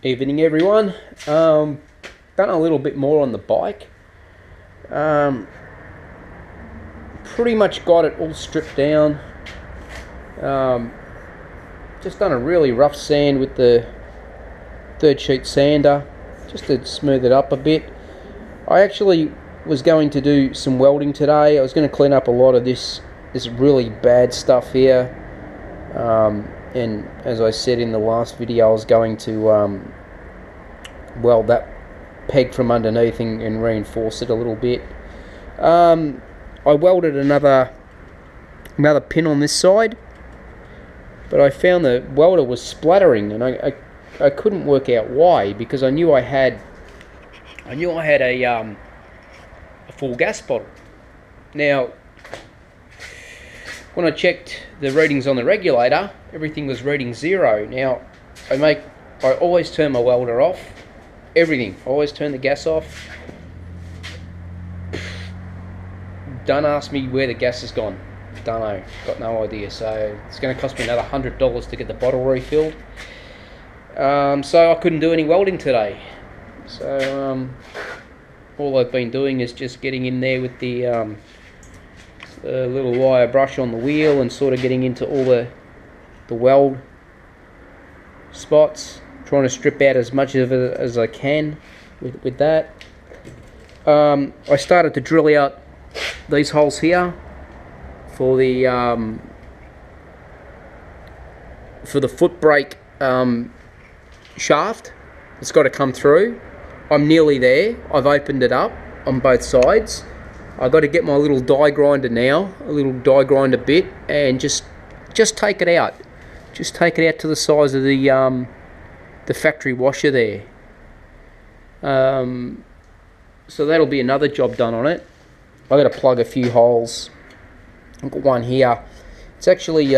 Evening everyone. Done a little bit more on the bike. Pretty much got it all stripped down. Just done a really rough sand with the third sheet sander just to smooth it up a bit. I actually was going to do some welding today. I was going to clean up a lot of this really bad stuff here. And as I said in the last video, I was going to weld that peg from underneath and reinforce it a little bit. I welded another pin on this side, but I found the welder was splattering, and I couldn't work out why, because I knew I had a full gas bottle. Now, when I checked the readings on the regulator, everything was reading 0. Now, I always turn my welder off. Everything. I always turn the gas off. Don't ask me where the gas has gone. Don't know. Got no idea. So it's going to cost me another $100 to get the bottle refilled. So I couldn't do any welding today. So all I've been doing is just getting in there with the little wire brush on the wheel and sort of getting into all the weld spots, trying to strip out as much of it as I can with that. I started to drill out these holes here for the foot brake shaft. It's got to come through. I'm nearly there. I've opened it up on both sides. I've got to get my little die grinder now, a little die grinder bit, and just take it out. Just take it out to the size of the factory washer there. So that'll be another job done on it. I've got to plug a few holes. I've got one here. It's actually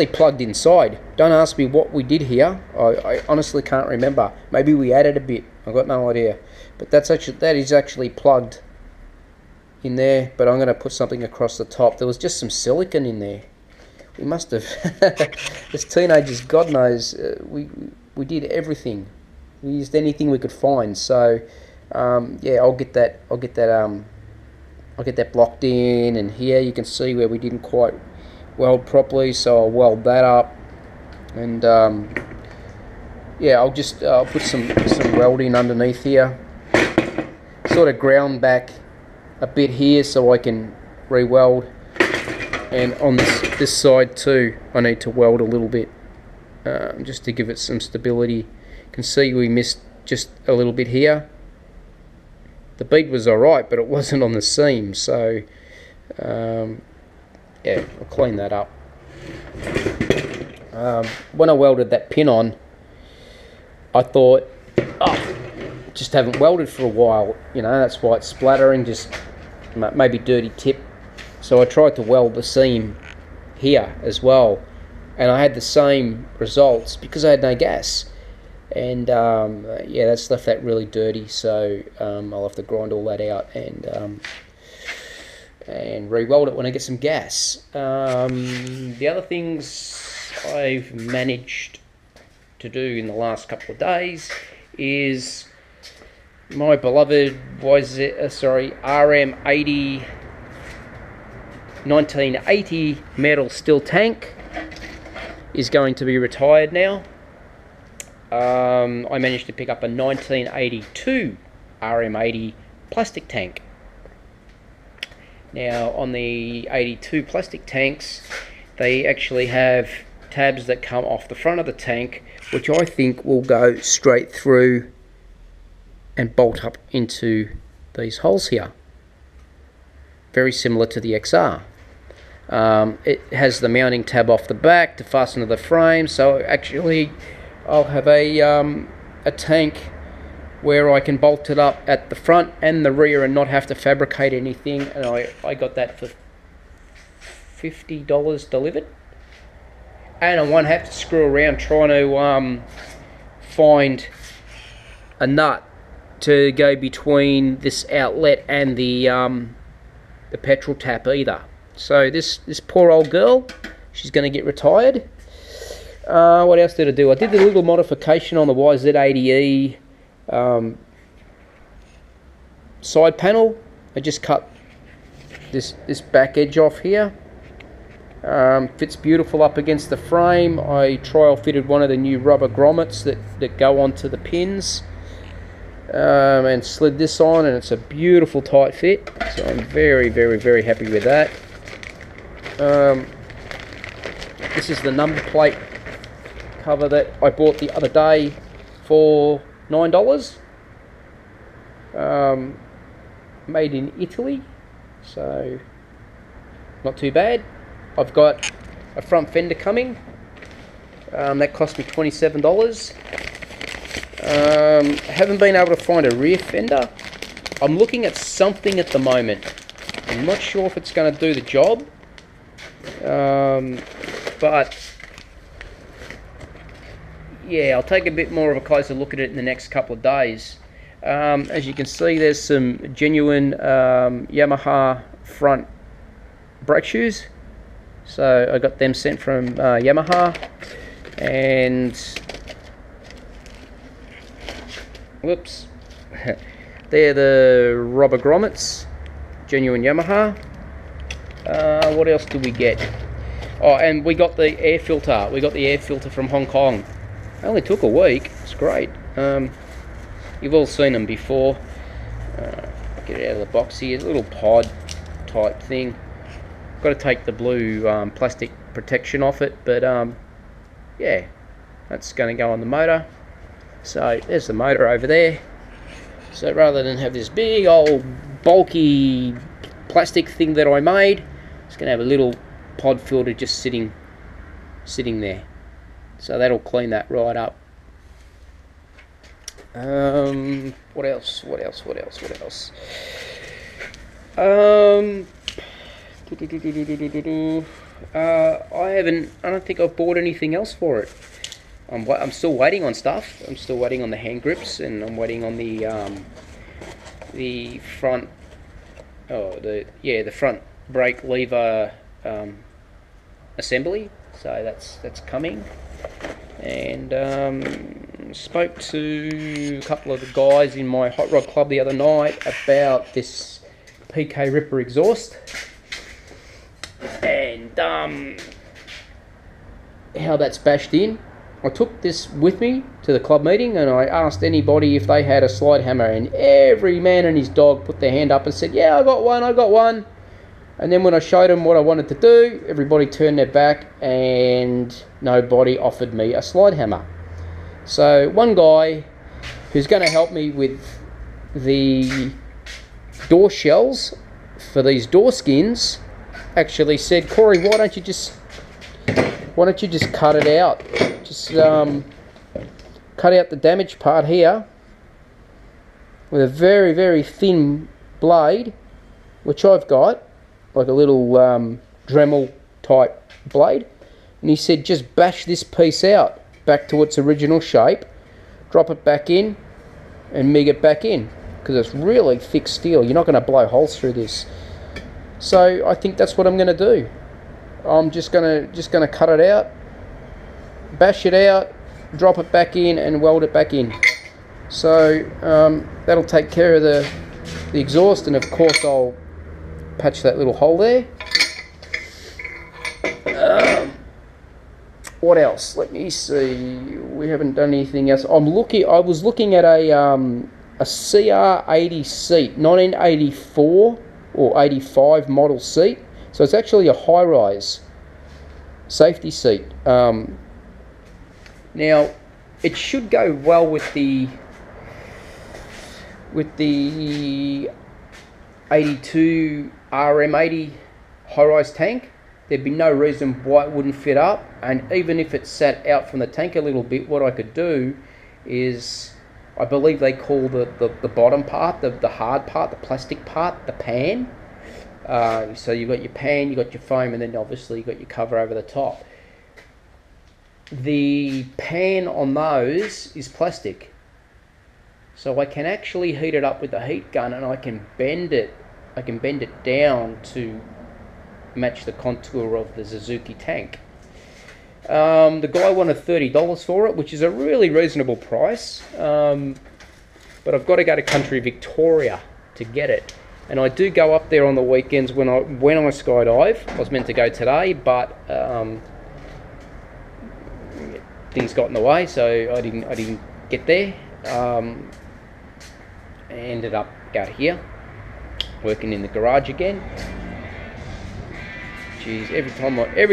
plugged inside. Don't ask me what we did here. I honestly can't remember. Maybe we added a bit. I've got no idea. But that is actually plugged in there, but I'm going to put something across the top. There was just some silicone in there. We must have, as teenagers, God knows, we did everything. We used anything we could find. So yeah, I'll get that blocked in, and here you can see where we didn't quite weld properly. So I'll weld that up, and yeah, I'll put some welding underneath here, sort of ground back a bit here so I can re-weld, and on this side too I need to weld a little bit just to give it some stability. You can see we missed just a little bit here. The bead was alright, but it wasn't on the seam, so yeah, I'll clean that up. When I welded that pin on, I thought, oh, just haven't welded for a while, you know, that's why it's splattering, just maybe dirty tip. So I tried to weld the seam here as well, and I had the same results because I had no gas. And yeah, that's left that really dirty, so I'll have to grind all that out and re-weld it when I get some gas. The other things I've managed to do in the last couple of days is my beloved RM80 1980 metal steel tank is going to be retired now. I managed to pick up a 1982 RM80 plastic tank. Now, on the 82 plastic tanks, they actually have tabs that come off the front of the tank, which I think will go straight through and bolt up into these holes here. Very similar to the XR. It has the mounting tab off the back to fasten to the frame, so actually I'll have a tank where I can bolt it up at the front and the rear and not have to fabricate anything. And I got that for $50 delivered, and I won't have to screw around trying to find a nut to go between this outlet and the petrol tap either. So this poor old girl, she's going to get retired. What else did I do? I did a little modification on the YZ80E side panel. I just cut this back edge off here. Fits beautiful up against the frame. I trial fitted one of the new rubber grommets that go onto the pins, and slid this on, and it's a beautiful tight fit. So I'm very, very, very happy with that. This is the number plate cover that I bought the other day for $9. Made in Italy, so not too bad. I've got a front fender coming. That cost me $27. Haven't been able to find a rear fender. I'm looking at something at the moment. I'm not sure if it's going to do the job. But yeah, I'll take a bit more of a closer look at it in the next couple of days. As you can see, there's some genuine Yamaha front brake shoes. So I got them sent from Yamaha, and whoops, they're the rubber grommets, genuine Yamaha. What else did we get? Oh, and we got the air filter. We got the air filter from Hong Kong. It only took a week. It's great. You've all seen them before. Get it out of the box here. It's a little pod type thing. Got to take the blue plastic protection off it, but yeah, that's going to go on the motor. So there's the motor over there. So rather than have this big old bulky plastic thing that I made, it's going to have a little pod filter just sitting there. So that'll clean that right up. What else? I don't think I've bought anything else for it. I'm still waiting on stuff. I'm still waiting on the hand grips, and I'm waiting on the front, the front brake lever assembly. So that's coming. And spoke to a couple of the guys in my hot rod club the other night about this PK Ripper exhaust, and how that's bashed in. I took this with me to the club meeting, and I asked anybody if they had a slide hammer, and every man and his dog put their hand up and said, yeah, I got one. And then when I showed them what I wanted to do, everybody turned their back and nobody offered me a slide hammer. So one guy who's going to help me with the door shells for these door skins actually said, Corey, why don't you just cut it out? Just cut out the damaged part here with a very, very thin blade, which I've got, like a little Dremel type blade. And he said, just bash this piece out back to its original shape, drop it back in, and MIG it back in, because it's really thick steel. You're not going to blow holes through this. So I think that's what I'm going to do. I'm just going to cut it out, bash it out, drop it back in, and weld it back in. So that'll take care of the exhaust, and of course I'll patch that little hole there. What else? Let me see. We haven't done anything else. I was looking at a CR80 seat, 1984 or 85 model seat. So it's actually a high-rise safety seat. Now it should go well with the 82 RM80 high-rise tank. There'd be no reason why it wouldn't fit up, and even if it sat out from the tank a little bit, what I could do is, I believe they call the bottom part, the hard part, the plastic part, the pan. So you've got your pan, you've got your foam, and then obviously you've got your cover over the top. The pan on those is plastic, so I can actually heat it up with a heat gun, and I can bend it down to match the contour of the Suzuki tank. The guy wanted $30 for it, which is a really reasonable price. But I've got to go to country Victoria to get it. And I do go up there on the weekends when I skydive. I was meant to go today, but things got in the way, so I didn't get there. I ended up out here working in the garage again. Jeez, every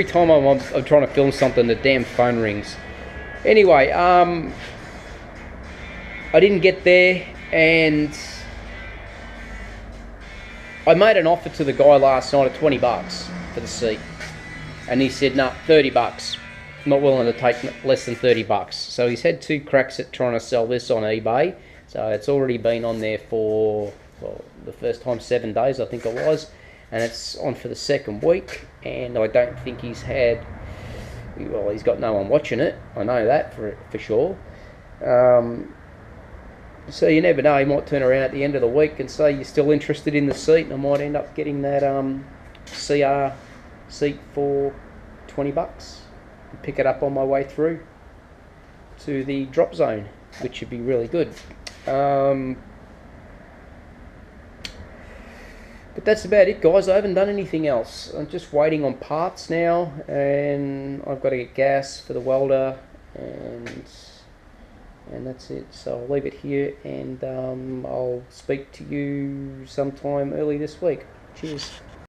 time I'm trying to film something, the damn phone rings. Anyway, I didn't get there, and I made an offer to the guy last night of $20 for the seat, and he said, "No, $30. Not willing to take less than $30." So he's had 2 cracks at trying to sell this on eBay. So it's already been on there for, well, the first time 7 days, I think it was, and it's on for the 2nd week. And I don't think he's had, well, he's got no one watching it. I know that for sure. So you never know, he might turn around at the end of the week and say you're still interested in the seat, and I might end up getting that CR seat for $20 and pick it up on my way through to the drop zone, which would be really good. But that's about it, guys. I haven't done anything else. I'm just waiting on parts now, and I've got to get gas for the welder, and that's it. So I'll leave it here, and I'll speak to you sometime early this week. Cheers.